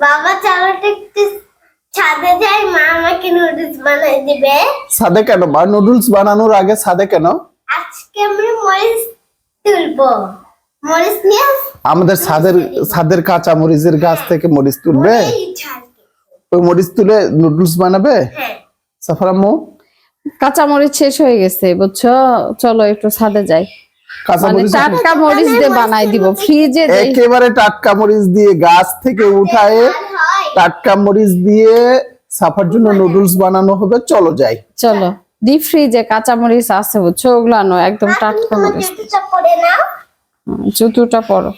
বাবা চলো একটু ছাদে যাই, মা আমাকে নুডলস বানিয়ে দিবে। ছাদে কেন মা? নুডলস বানানোর আগে ছাদে কেন? আজকে আমি মরিচ তুলবো। মরিচ নিয়ে আমাদের ছাদের কাঁচা মরিচের গাছ থেকে মরিচ তুলবে, ওই মরিচ তুলে নুডলস বানাবে। হ্যাঁ সাফারাম্মু, কাঁচা মরিচ শেষ হয়ে গেছে বুঝছো, চলো একটু ছাদে যাই। কাঁচা মানে মরিচ টাটকা মরিচ দিয়ে বানাই দিব, ফ্রিজে একেবারে টাটকা মরিচ দিয়ে গাছ থেকে উঠায়ে টাটকা মরিচ দিয়ে সাফার জন্য নুডলস বানানো হবে। চলো যাই। চলো ডিপ ফ্রিজে কাঁচা মরিচ আছে বুঝছো, ওগুলো আনো একদম টাটকা মরিচ। জুতোটা পরে নাও, জুতোটা পরো।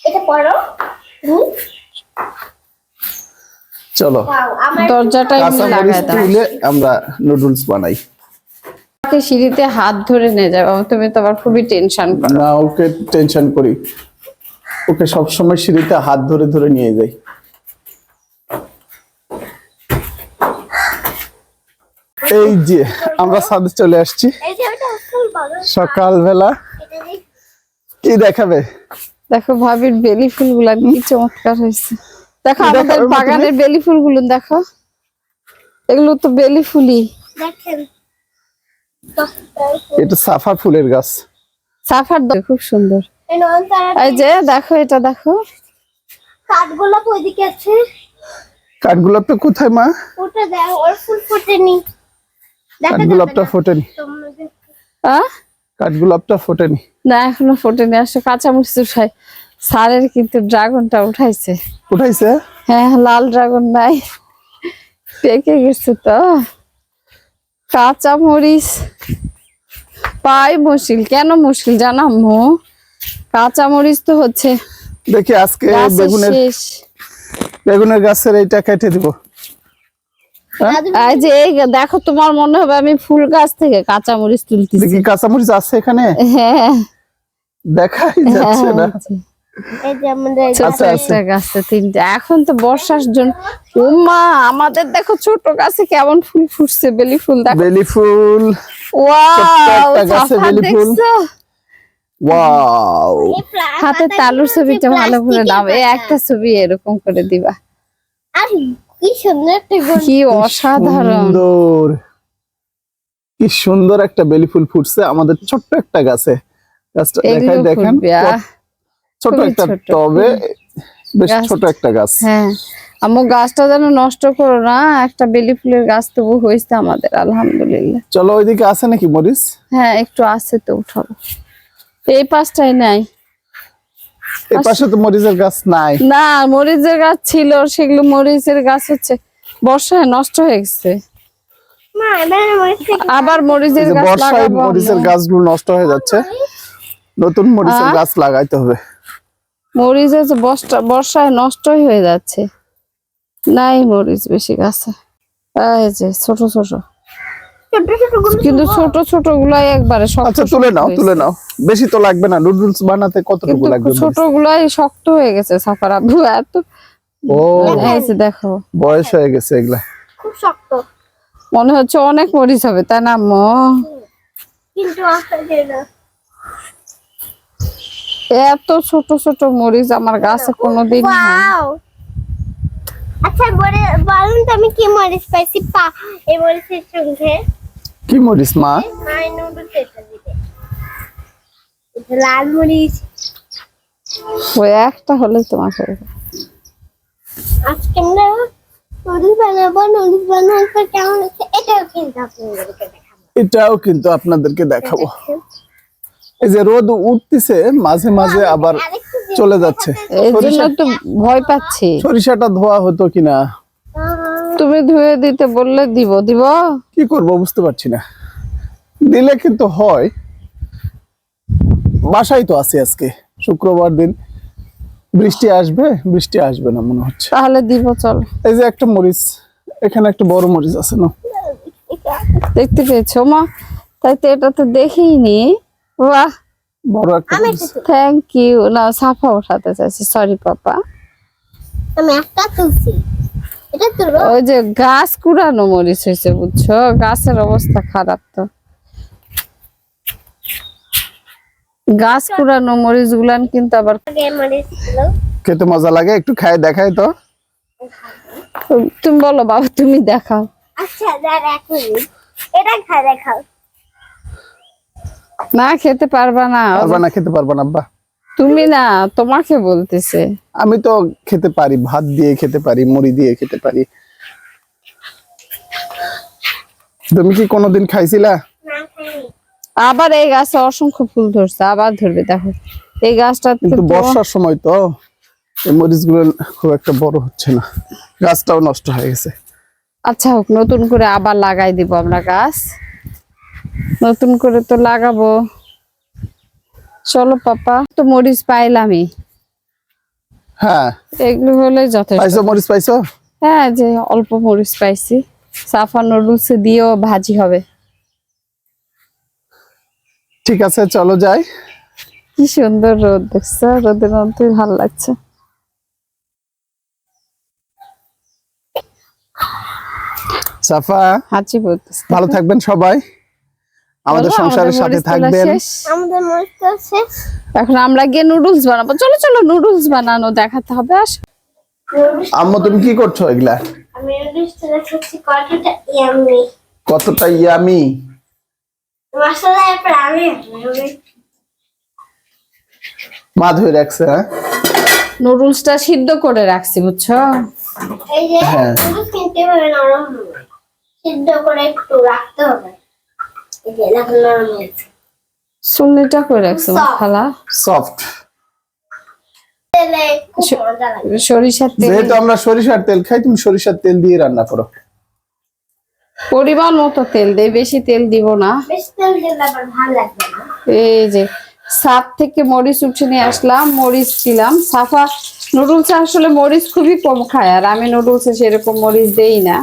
এটা পরো। চলো আমার দরজাটা কাঁচা এমনি মরিচ লাগাই দাও। তুলে আমরা নুডলস বানাই। আমাকে সিঁড়িতে হাত ধরে নিয়ে যাবো, তুমি তো আবার খুবই টেনশন করো। না, ওকে টেনশন করি, ওকে সবসময় সিঁড়িতে হাত ধরে ধরে নিয়ে যাই। এই যে আমরা ছাদে চলে আসছি এই যে ওটা ফুল বাগান, সকালবেলা। এটা দেখ। কি দেখাবে? দেখো ভাবির বেলি ফুলগুলা কি চমৎকার হয়েছে। দেখো কি আমাদের দেখাবে বাগানের বেলি ফুলগুলো দেখো, এগুলো তো বেলি ফুলই। দেখেন এটা সাফা ফুলের গাছ। সাফার খুব সুন্দর। এই নয়নতারা এই যে দেখো, এটা দেখো। কাঠগোলাপ ওইদিকে আছে, কাঠগোলাপটা কোথায় মা? ওটা দেখ, ওর ফুল ফোটেনি। দেখা কাঠগোলাপটা ফোটেনি, তোমাদের আহ কাঠগোলাপটা ফোটেনি। না এখনো ফোটেনি, আসলে কাঁচা মরিচ উঠাই। স্যারের কিন্তু ড্রাগনটা উঠাইছে। উঠাইছে? হ্যাঁ লাল ড্রাগন নাই, পেকে গেছে তো। কাঁচা মরিচ পাই মুশকিল, কেন মুশকিল জানামো, কাঁচা মরিচ তো হচ্ছে দেখি আজকে গাছের শেষ। বেগুনের গাছের এইটা কেটে দিব। এই যে এই দেখো, তোমার মনে হবে আমি ফুল গাছ থেকে কাঁচা মরিচ তুলতেছি। দেখি কাঁচামরিচ আছে এখানে, হ্যাঁ দেখাই যাচ্ছে না। এই যে আমাদের ছোট আচ্ছা, একটা গাছে তিনটে, এখন তো বর্ষার জন্য। ওমা আমাদের দেখো ছোট গাছে কেমন ফুল ফুটছে, বেলি ফুল দেখো। বেলি ফুল, ওয়াও একটা গাছে বেলি ফুল। দেখছো, ওয়াও, হাতে তালুর ছবিটা ভালো করে দাও, এই একটা ছবি এরকম করে দিবা। আর কি সুন্দর একটা কি অসাধারণ। সুন্দর, কি সুন্দর একটা বেলি ফুল ফুটছে আমাদের ছোট্ট একটা গাছে। গাছটা এগুলো দেখাই দেখেন, ফুটবে, আহ, ছোট খুবই একটা ছোট। টবে বেশ গাছ- ছোট একটা গাছ। হ্যাঁ আমু গাছটা যেন নষ্ট করো না, একটা বেলি ফুলের গাছ তবু হয়েছে আমাদের আলহামদুলিল্লাহ। চলো ওইদিকে আছে নাকি মরিচ? হ্যাঁ একটু আছে তো, উঠাবো। এই পাশটাই নাই, এই পাশে তো মরিচের গাছ নাই। না মরিচের গাছ ছিল, সেগুলো মরিচের গাছ হচ্ছে বর্ষায় নষ্ট হয়ে গেছে। মা এবার আমার আবার এই মরিচের যে গাছ বর্ষায় লাগাবো মরিচের আমরা। গাছগুলো নষ্ট হয়ে যাচ্ছে, নতুন মরিচের গাছ লাগাইতে হবে। মরিচ হচ্ছে বর্ষায় নষ্টই হয়ে যাচ্ছে, নাই মরিচ বেশি গাছে। এই যে ছোট ছোট, ছোট ছোট গুলো কিন্তু ছোট ছোট গুলাই একবারে শক্ত আচ্ছা তুলে নাও, হয়েছে। তুলে নাও, বেশি তো লাগবে না, নুডলস বানাতে কতটুকু কিন্তু লাগবে? ছোট গুলাই শক্ত হয়ে গেছে সাফার আব্বু, এত ও এই যে দেখো, বয়স হয়ে গেছে এগুলা। খুব শক্ত, মনে হচ্ছে অনেক মরিচ হবে তাই না আম্মু? কিন্তু আসলে না। এত ছোট ছোট মরিচ আমার গাছে কোনোদিন হয়। ওয়াও, আচ্ছা বলুন তো আমি কি মরিচ পাইছি এই মরিচের সঙ্গে? কি মরিচ মা? মাই নুডলস এটা দিবে, এটা লাল মরিচ। ওই একটা হলেই তোমাকে আজকে আমরা নুডলস বানাবো, নুডলস বানানোর পর কেমন হচ্ছে এটাও কিন্তু আপনাদেরকে দেখাবো। এটাও কিন্তু আপনাদেরকে দেখাবো। এই যে রোদ উঠতেছে মাঝে মাঝে আবার চলে যাচ্ছে, এই জন্য তো ভয় পাচ্ছি। সরিষাটা ধোয়া হতো কিনা, তুমি ধুয়ে দিতে বললে দিব কি করব বুঝতে পারছি না। দিলে কিন্তু হয়, বাসায় তো আছি আজকে শুক্রবার দিন, বৃষ্টি আসবে, বৃষ্টি আসবে না মনে হচ্ছে। তাহলে দিব চল। এই যে একটা মরিচ, এখানে একটা বড় মরিচ আছে না, দেখতে পেয়েছো মা? তাই তো এটা তো দেখিনি। বাহ বড় একটা মরিচ। Thank you. না সাফা উঠাতে চাইছি, সরি পাপা। আমি একটা তুলছি, এটা তুলো। ওই যে গাছ কুড়ানো মরিচ হয়েছে বুঝছো, গাছের অবস্থা খারাপ তো। গাছ কুড়ানো মরিচ গুলান কিন্তু আবার আগে মরিচ ছিল, খেতে মজা লাগে, একটু খাই দেখাই তো। তুমি বলো বাবা, তুমি দেখাও। আচ্ছা দাঁড়া এক মিনিট, এটা খা দেখাও। না খেতে পারবা না, পারবা না, খেতে পারবা না আব্বা। তুমি না, তোমাকে বলতেছে। আমি তো খেতে পারি, ভাত দিয়ে খেতে পারি, মুড়ি দিয়ে খেতে পারি। তুমি কি কোনোদিন খাইছিলা? না খাইনি। আবার এই গাছে অসংখ্য ফুল ধরছে, আবার ধরবে দেখো। এই গাছটা কিন্তু বর্ষার সময় তো এই মরিচগুলো খুব একটা বড় হচ্ছে না, গাছটাও নষ্ট হয়ে গেছে। আচ্ছা হোক, নতুন করে আবার লাগাই দিব আমরা গাছ, নতুন করে তো লাগাবো। চলো পাপা, তো মরিচ পাইলামই, হ্যাঁ এগুলো হলে যথেষ্ট। পাইছো মরিচ পাইছো? হ্যাঁ, যে অল্প মরিচ পাইছি, সাফা নুডলস দিয়েও ভাজি হবে। ঠিক আছে চলো যাই। কি সুন্দর রোদ, দেখছো? রোদের মধ্যে ভালো লাগছে। সাফা, হাঁচি পড়তেছে। ভালো থাকবেন সবাই, আমাদের বলো, সংসারের আমাদের সাথে মরিচ তোলা থাকবেন। শেষ। আমাদের মরিচ তো শেষ। এখন আমরা গিয়ে নুডলস বানাবো। চলো চলো, নুডলস বানানো দেখাতে হবে। আসো। আম্মু তুমি কি করছো এগুলা? আমি নুডলস তৈরি করছি, কতটা ইয়াম্মি। কতটা ইয়ামি। মশলা এরপর আমি মা ধুয়ে রাখছে। হ্যাঁ নুডলসটা সিদ্ধ করে রাখছি, বুঝছো? এই যে হ্যাঁ। নুডলস কিনতে হবে নরম হবে, সিদ্ধ করে একটু রাখতে হবে। এই যে এখন নরম হয়েছে। সুন্নিটা করে রাখছি আমার খালা। সফট। তেলে খুব মজা লাগে। সরিষার তেল, যেহেতু আমরা সরিষার তেল খাই, তুমি সরিষার তেল দিয়ে রান্না করো। পরিমাণ মতো তেল দেই, বেশি তেল দিব না। বেশি তেল দিলে আবার ভালো লাগবে না। এই যে ছাদ থেকে মরিচ উঠে নিয়ে আসলাম, মরিচ দিলাম। সাফা নুডলস আসলে মরিচ খুবই কম খায়, আর আমি নুডলসে সেরকম মরিচ দেই না।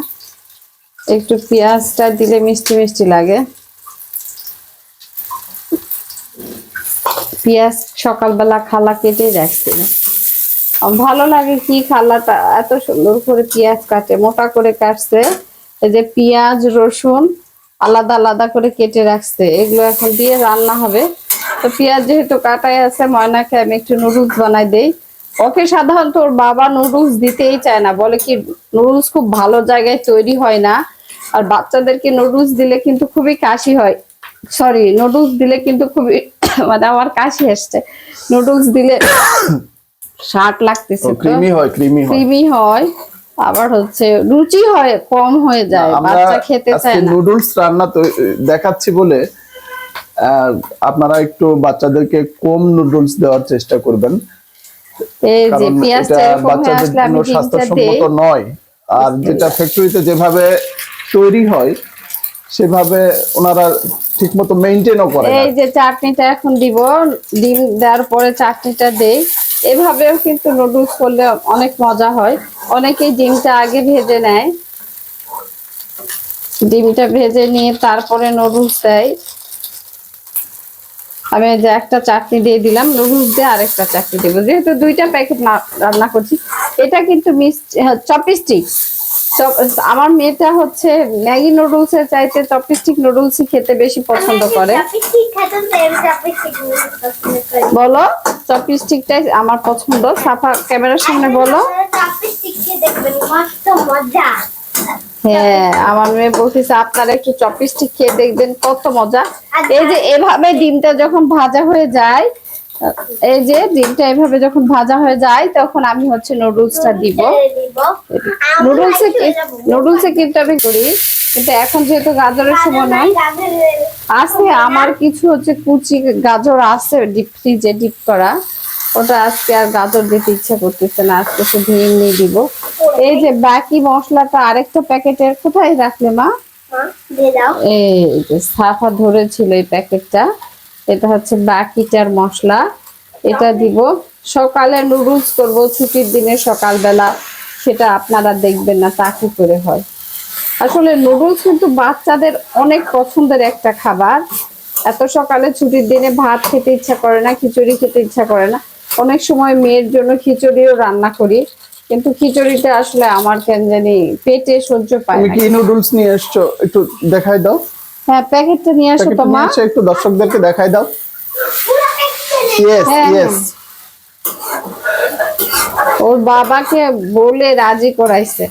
একটু পেঁয়াজটা দিলে মিষ্টি মিষ্টি লাগে। পেঁয়াজ সকালবেলা খালা কেটে রাখছিল, আমার ভালো লাগে কি খালাটা এত সুন্দর করে পেঁয়াজ কাটে, মোটা করে কাটছে। এই যে পেঁয়াজ রসুন আলাদা আলাদা করে কেটে রাখছে, এগুলো এখন দিয়ে রান্না হবে। তো পেঁয়াজ যেহেতু কাটাই আছে, ময়নাকে আমি একটু নুডলস বানাই দেই। ওকে সাধারণত ওর বাবা নুডলস দিতেই চায় না, বলে কি নুডলস খুব ভালো জায়গায় তৈরি হয় না, আর বাচ্চাদেরকে নুডলস দিলে কিন্তু খুবই কাশি হয়। সরি, নুডলস দিলে কিন্তু খুবই মানে আমার কাশি আসছে। নুডলস দিলে স্বাদ লাগতেছে, ক্রিমি হয়, ক্রিমি হয়। ক্রিমি হয়, আবার হচ্ছে রুচি হয় কম হয়ে যায়, আমরা বাচ্চা খেতে আজকে চায় না। নুডলস রান্না তো দেখাচ্ছি বলে আপনারা একটু বাচ্চাদেরকে কম নুডলস দেওয়ার চেষ্টা করবেন, এই যে কারণ পেঁয়াজটা এটা এরকম হয়ে বাচ্চাদের আসলে আমি জন্য ডিমটা দেই। স্বাস্থ্যসম্মত নয়। আর যেটা ফ্যাক্টরিতে যেভাবে তৈরি হয় সেভাবে ওনারা ঠিকমতো মেইনটেইনও করে না। এই যে চাটনিটা এখন দিব, ডিম দেওয়ার পরে চাটনিটা দেই। এভাবেও কিন্তু নুডলস করলে অনেক মজা হয়। অনেকেই ডিমটা আগে ভেজে নেয়, ডিমটা ভেজে নিয়ে তারপরে নুডলস দেয়। আমি এই যে একটা চাটনি দিয়ে দিলাম, নুডলস দিয়ে আরেকটা চাটনি দেবো, যেহেতু দুইটা প্যাকেট রান্না করছি। এটা কিন্তু চপস্টিক। আমার মেয়েটা হচ্ছে ম্যাগি নুডলস এর চাইতে চপস্টিক নুডলসই খেতে বেশি পছন্দ করে। চাপস্টিক খেতে চাই, আমি চাপস্টিক পছন্দ করি। বলো, চপস্টিকটাই আমার পছন্দ। সাফা ক্যামেরার সামনে বলো। চাপস্টিক খেয়ে দেখবেন মস্ত মজা। হ্যাঁ, আমার মেয়ে বলতেছে আপনারা একটু চপস্টিক খেয়ে দেখবেন কত মজা। এই যে এভাবে ডিমটা যখন ভাজা হয়ে যায়, এই যে ডিমটা এভাবে যখন ভাজা হয়ে যায়, তখন আমি হচ্ছে নুডলসটা দিব। নুডলসে কিন্তু আমি করি, কিন্তু এখন যেহেতু গাজরের সময় নয়, আছে আমার কিছু হচ্ছে কুচি গাজর আছে ডিপ ফ্রিজে ডিপ করা, ওটা আজকে আর গাজর দিতে ইচ্ছা করতেছে না, আজকে শুধু এমনি দিব। এই যে বাকি মশলাটা আরেকটা প্যাকেটের কোথায় রাখলে মা? এই যে সাফা ধরেছিল এই প্যাকেটটা, এটা হচ্ছে বাকিটার মশলা, এটা দিব। সকালে নুডলস করব ছুটির দিনে সকালবেলা, সেটা আপনারা দেখবেন না, তা কি করে হয়? আসলে নুডলস কিন্তু বাচ্চাদের অনেক পছন্দের একটা খাবার। এত সকালে ছুটির দিনে ভাত খেতে ইচ্ছা করে না, খিচুড়ি খেতে ইচ্ছা করে না। অনেক সময় মেয়ের জন্য খিচুড়িও রান্না করি, কিন্তু খিচুড়িটা আসলে আমার কেন জানি পেটে সহ্য পায় তুমি না। কি নুডলস নিয়ে এসছো একটু দেখাই দাও। হ্যাঁ, প্যাকেটটা নিয়ে আসো তো মা। একটু দর্শকদেরকে দেখাই দাও। ইয়েস হ্যাঁ, ইয়েস, ওর বাবাকে বলে রাজি করাইছে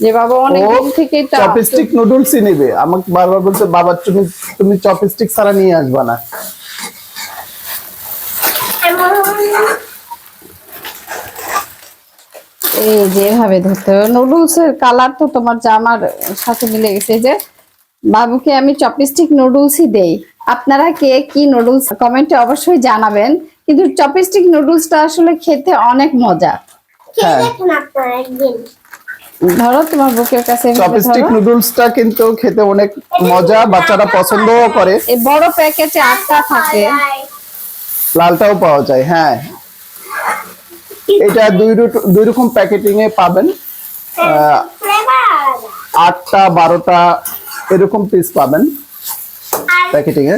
যে বাবা অনেক দিন থেকেই তো চপস্টিক নুডলসই নেবে। আমাকে বারবার বলছে বাবা তুমি তুমি চপস্টিক ছাড়া নিয়ে আসবা না। এই যে এভাবে ধরতে হবে। নুডলসের কালার তো তোমার জামার সাথে মিলে গেছে। যে বাবুকে আমি চপস্টিক নুডলসই দেই। আপনারা কে কি নুডলস কমেন্টে অবশ্যই জানাবেন। কিন্তু চপস্টিক নুডলসটা আসলে খেতে অনেক মজা। খেয়ে দেখুন আপনারা একদিন। ধরো তোমার বুকের কাছে এভাবে চপস্টিক ধরো। নুডলসটা কিন্তু খেতে অনেক মজা, বাচ্চারা পছন্দও করে। এই বড় প্যাকেটে 8টা থাকে। লালটাও পাওয়া যায়, হ্যাঁ। এটা দুই রকম প্যাকেটিং এ পাবেন। ফ্লেভার আলাদা। 8টা 12টা এরকম পিস পাবেন আর প্যাকেটিং এ।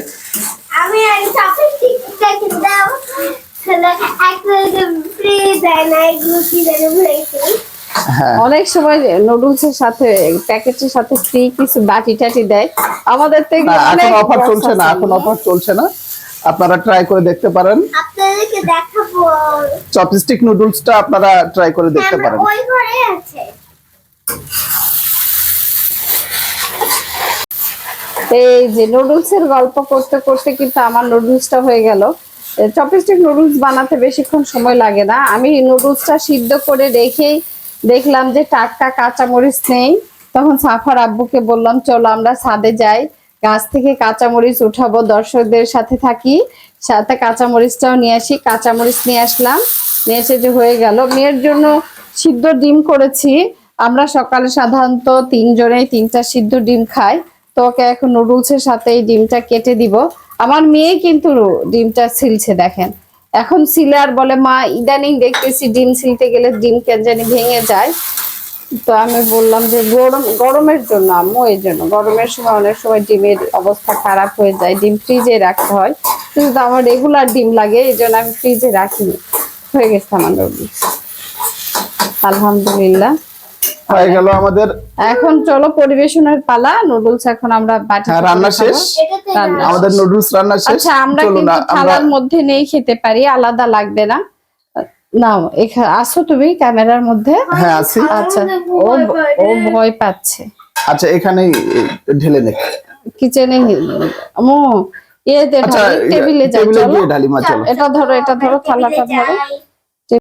আমি আর চপস্টিক দেখে দাও। তাহলে একটা ফ্রি দেয় না, এগুলো কি দেয় বলেছি। হ্যাঁ, অনেক সময় নুডলসের সাথে প্যাকেটের সাথে ফ্রি কিছু বাটি টাটি দেয়। আমাদের তো এগুলো এখন অনেক অফার চলছে না, পছন্দ। এখন অফার চলছে না। আপনারা ট্রাই করে দেখতে পারেন। আপনাদেরকে দেখাবো। চপস্টিক নুডলসটা আপনারা ট্রাই করে দেখতে আমার পারেন। ওই ঘরে আছে। এই যে নুডলসের গল্প করতে করতে কিন্তু আমার নুডলসটা হয়ে গেল। চপস্টিক নুডলস বানাতে বেশিক্ষণ সময় লাগে না। আমি নুডলসটা সিদ্ধ করে রেখেই দেখলাম যে টাটকা কাঁচামরিচ নেই। তখন সাফার আব্বুকে বললাম চলো আমরা ছাদে যাই, গাছ থেকে কাঁচামরিচ উঠাবো, দর্শকদের সাথে থাকি, সাথে কাঁচামরিচটাও নিয়ে আসি। কাঁচামরিচ নিয়ে আসলাম, নিয়ে এসে যে হয়ে গেল। মেয়ের জন্য সিদ্ধ ডিম করেছি। আমরা সকালে সাধারণত 3 জনেই 3টা সিদ্ধ ডিম খাই। তো ওকে এখন নুডলসের সাথে এই ডিমটা কেটে দিব। আমার মেয়ে কিন্তু ডিমটা ছিলছে দেখেন। এখন ছিলে আর বলে মা ইদানিং দেখতেছি ডিম ছিলতে গেলে ডিম কেন জানি ভেঙে যায়। তো আমি বললাম যে গরমের জন্য আম্মু, এই জন্য গরমের সময় অনেক সময় ডিমের অবস্থা খারাপ হয়ে যায়, ডিম ফ্রিজে রাখতে হয়। কিন্তু আমার রেগুলার ডিম লাগে, এই জন্য আমি ফ্রিজে রাখিনি। হয়ে গেছে আমার নুডলস, আলহামদুলিল্লাহ হয়ে গেল আমাদের। এখন চলো পরিবেশনের পালা। নুডলস এখন আমরা বাটি হ্যাঁ, রান্না শেষ। এটাতে রান্না আমাদের নুডলস রান্না শেষ। আচ্ছা আমরা চলুন কিন্তু আমরা থালার মধ্যে নেই খেতে পারি, আলাদা লাগবে না। নাও এখানে আসো তুমি ক্যামেরার মধ্যে। হ্যাঁ আছি। আচ্ছা ও ও ভয় পাচ্ছে। আচ্ছা এখানেই ঢেলে নে। কিচেনে আমো ইয়েতে আচ্ছা ঢালি, টেবিলে যাই টেবিলে চলো। গিয়ে ঢালি মা, চলো। এটা ধরো, এটা ধরো, থালাটা ধরো। যাই।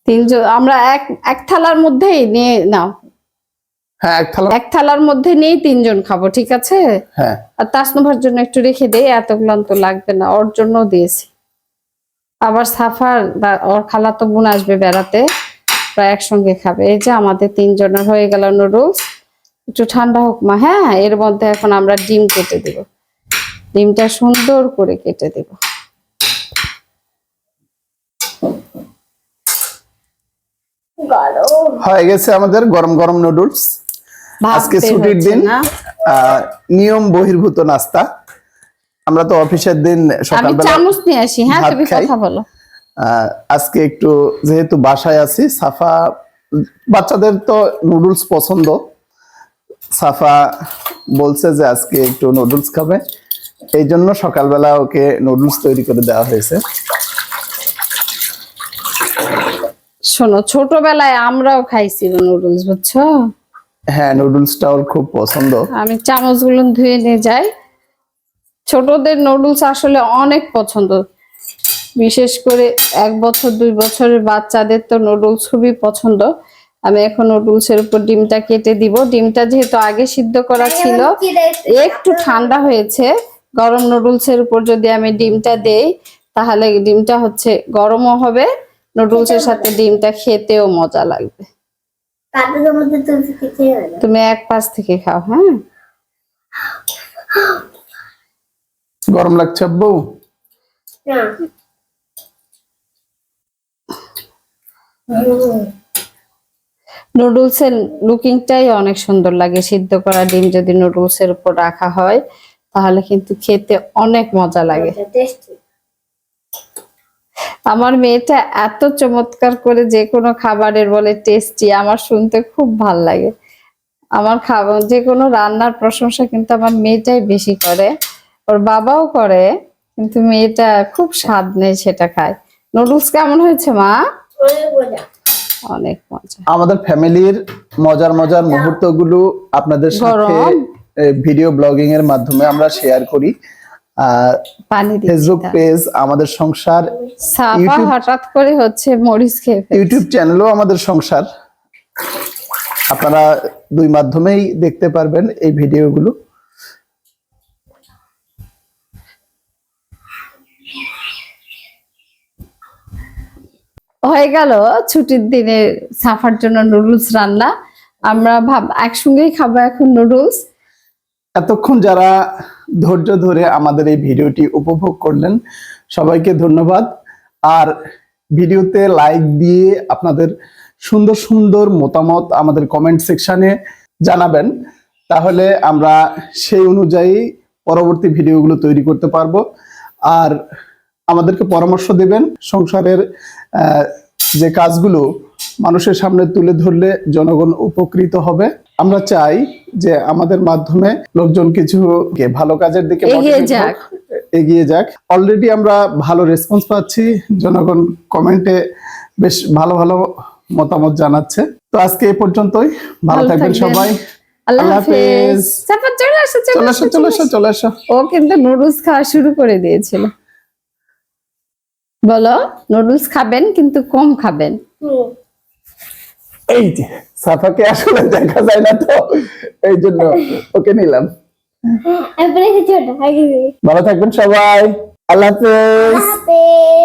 তিনজন আমরা এক থালার মধ্যেই নিয়ে নাও। হ্যাঁ এক থালা। এক থালার মধ্যে নিয়ে 3 জন খাবো, ঠিক আছে? হ্যাঁ আর তাসনুভার জন্য একটু রেখে দেই, এতগুলো তো লাগবে না, ওর জন্য দিয়েছি। আবার সাফার ওর খালাতো বোন আসবে বেড়াতে, প্রায় একসঙ্গে খাবে। এই যে আমাদের 3 জনের হয়ে গেল নুডলস। একটু ঠান্ডা হোক মা। হ্যাঁ, এর মধ্যে এখন আমরা ডিম কেটে দেব। ডিমটা সুন্দর করে কেটে দেব। গরম। হয়ে গেছে আমাদের গরম গরম নুডলস। ভাব আজকে বের ছুটির হচ্ছে দিন, না? নিয়ম বহির্ভূত নাস্তা। আমরা তো অফিসের দিন আমি সকালবেলা চামচ নিয়ে আসি। হ্যাঁ, ভাত তুমি খাই। কথা বলো। আজকে একটু যেহেতু বাসায় আছি, সাফা বাচ্চাদের তো নুডলস পছন্দ। সাফা বলছে যে আজকে একটু নুডলস খাবে, এই জন্য সকালবেলা ওকে নুডলস তৈরি করে দেওয়া হয়েছে। শোনো, ছোটবেলায় আমরাও খাইছি নুডলস, বুঝছো? হ্যাঁ, নুডলসটা ওর খুব পছন্দ। আমি চামচগুলো ধুয়ে নিয়ে যাই। ছোটদের নুডলস আসলে অনেক পছন্দ, বিশেষ করে 1 বছর 2 বছরের বাচ্চাদের তো নুডলস খুবই পছন্দ। আমি এখন নুডলসের উপর ডিমটা কেটে দিব। ডিমটা যেহেতু আগে সিদ্ধ করা ছিল, একটু ঠান্ডা হয়েছে। গরম নুডলসের উপর যদি আমি ডিমটা দেই, তাহলে ডিমটা হচ্ছে গরমও হবে, নুডলসের সাথে ডিমটা খেতেও মজা লাগবে। কাদের মধ্যে তুলসী কিছু হয় না। তুমি এক পাশ থেকে খাও। হ্যাঁ, গরম লাগছে আব্বু? না। নুডলসের লুকিংটাই অনেক সুন্দর লাগে। সিদ্ধ করা ডিম যদি নুডলসের উপর রাখা হয়, তাহলে কিন্তু খেতে অনেক মজা লাগে। টেস্টি। আমার মেয়েটা এত চমৎকার করে যে কোনো খাবারের বলে টেস্টি, আমার শুনতে খুব ভাল লাগে। আমার খাবার যে কোনো রান্নার প্রশংসা কিন্তু আমার মেয়েটাই বেশি করে, ওর বাবাও করে, কিন্তু মেয়েটা খুব স্বাদ নেই সেটা খায়। নুডলস কেমন হয়েছে মা? অনেক মজা। অনেক মজা। আমাদের ফ্যামিলির মজার মজার মুহূর্তগুলো আপনাদের সাথে গরম। ভিডিও ব্লগিং এর মাধ্যমে আমরা শেয়ার করি। পানি দিচ্ছি ফেসবুক তার। পেজ আমাদের সংসার, সাফা ইউটিউব- হঠাৎ করে হচ্ছে মরিচ খেয়ে ফেলছে। ইউটিউব চ্যানেলও আমাদের সংসার। আপনারা দুই মাধ্যমেই দেখতে পারবেন এই ভিডিওগুলো। হয়ে গেল ছুটির দিনে সাফার জন্য নুডলস রান্না। আমরা একসঙ্গেই খাবো এখন নুডলস। এতক্ষণ যারা ধৈর্য ধরে আমাদের এই ভিডিওটি উপভোগ করলেন, সবাইকে ধন্যবাদ। আর ভিডিওতে লাইক দিয়ে আপনাদের সুন্দর সুন্দর মতামত আমাদের কমেন্ট সেকশনে জানাবেন, তাহলে আমরা সেই অনুযায়ী পরবর্তী ভিডিওগুলো তৈরি করতে পারবো। আর আমাদেরকে পরামর্শ দেবেন সংসারের যে কাজগুলো মানুষের সামনে তুলে ধরলে জনগণ উপকৃত হবে। আমরা চাই যে আমাদের মাধ্যমে লোকজন কিছু ভালো কাজের দিকে এগিয়ে যাক। অলরেডি আমরা ভালো রেসপন্স পাচ্ছি, জনগণ কমেন্টে বেশ ভালো ভালো মতামত জানাচ্ছে। তো আজকে এই পর্যন্তই, ভালো থাকবেন সবাই। আল্লাহ হাফেজ। সাফা চলে আসো, চলে আসো, চলে আসো, চলে আসো। ও কিন্তু নুডলস খাওয়া শুরু করে দিয়েছিল। বলো নুডলস খাবেন কিন্তু কম খাবেন। এই যে সাফাকে আসলে দেখা যায় না, তো এই জন্য ওকে নিলাম। এরপরে কিছু ওটা আগে ভালো থাকবেন সবাই, আল্লাহ হাফেজ। হাফেজ।